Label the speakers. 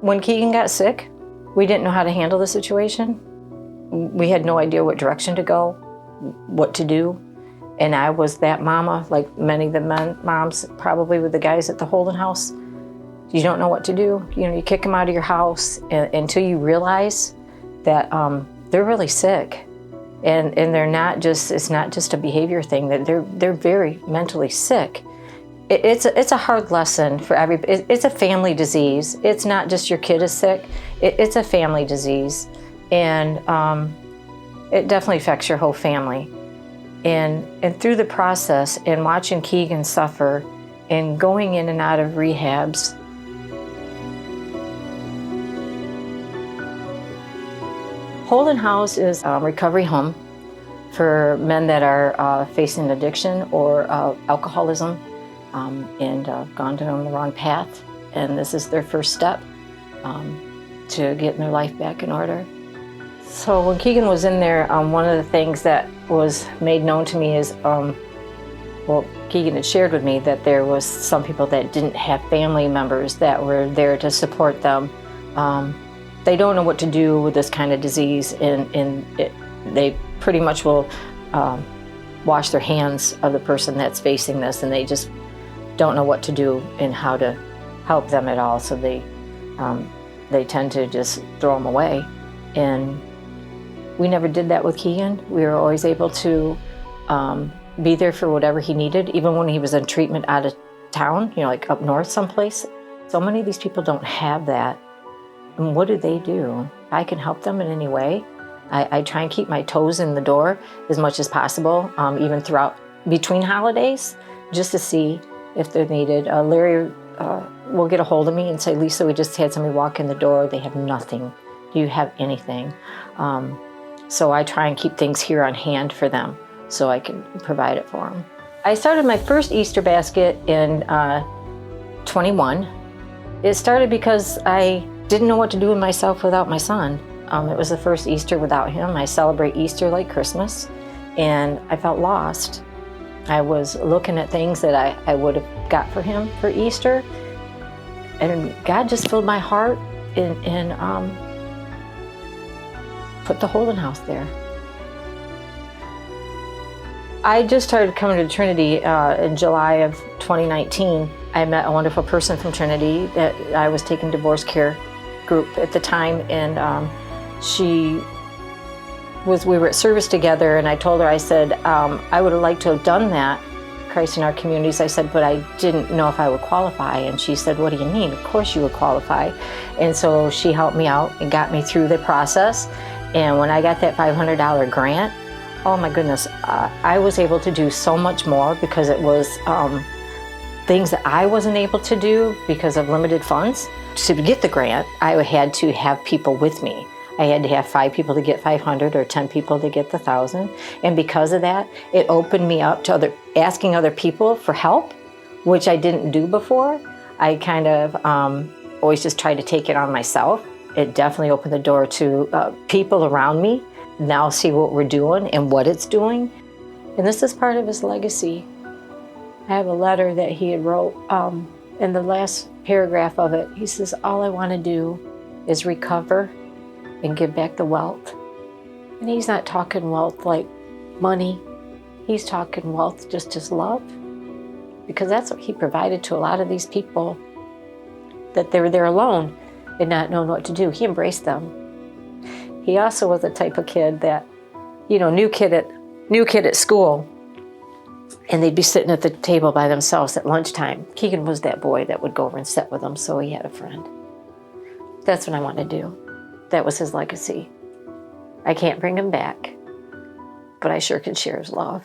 Speaker 1: When Keegan got sick, we didn't know how to handle the situation. We had no idea what direction to go, what to do. And I was that mama, like many of the moms probably with the guys at the Holden house. You don't know what to do. You kick them out of your house until you realize that they're really sick. And they're not just, it's not just a behavior thing, that they're very mentally sick. It's a hard lesson for everybody. It's a family disease. It's not just your kid is sick. It's a family disease. And it definitely affects your whole family. And through the process and watching Keegan suffer and going in and out of rehabs, Holden House is a recovery home for men that are facing addiction or alcoholism and gone down the wrong path. And this is their first step to getting their life back in order. So when Keegan was in there, one of the things that was made known to me is, Keegan had shared with me that there was some people that didn't have family members that were there to support them. They don't know what to do with this kind of disease, and they pretty much will wash their hands of the person that's facing this, and they just don't know what to do and how to help them at all. So they tend to just throw them away. And we never did that with Keegan. We were always able to be there for whatever he needed, even when he was in treatment out of town, like up north someplace. So many of these people don't have that. And what do? I can help them in any way. I try and keep my toes in the door as much as possible, even throughout between holidays, just to see if they're needed. Larry will get a hold of me and say, Lisa, we just had somebody walk in the door. They have nothing. Do you have anything? So I try and keep things here on hand for them so I can provide it for them. I started my first Easter basket in 21. It started because I didn't know what to do with myself without my son. It was the first Easter without him. I celebrate Easter like Christmas, and I felt lost. I was looking at things that I would have got for him for Easter, and God just filled my heart and put the Holden House there. I just started coming to Trinity in July of 2019. I met a wonderful person from Trinity that I was taking divorce care group at the time, and we were at service together, and I told her, I said, I would have liked to have done that, Christ in Our Communities. I said, but I didn't know if I would qualify. And she said, what do you mean? Of course you would qualify. And so she helped me out and got me through the process. And when I got that $500 grant, oh my goodness, I was able to do so much more because it was things that I wasn't able to do because of limited funds. To get the grant, I had to have people with me. I had to have 5 people to get 500 or 10 people to get the 1,000. And because of that, it opened me up to asking other people for help, which I didn't do before. I kind of always just tried to take it on myself. It definitely opened the door to people around me now see what we're doing and what it's doing. And this is part of his legacy. I have a letter that he had wrote. In the last paragraph of it, he says, all I want to do is recover and give back the wealth. And he's not talking wealth like money. He's talking wealth just as love. Because that's what he provided to a lot of these people, that they were there alone and not knowing what to do. He embraced them. He also was the type of kid that, new kid at school, and they'd be sitting at the table by themselves at lunchtime. Keegan was that boy that would go over and sit with them, so he had a friend. That's what I want to do. That was his legacy. I can't bring him back, but I sure can share his love.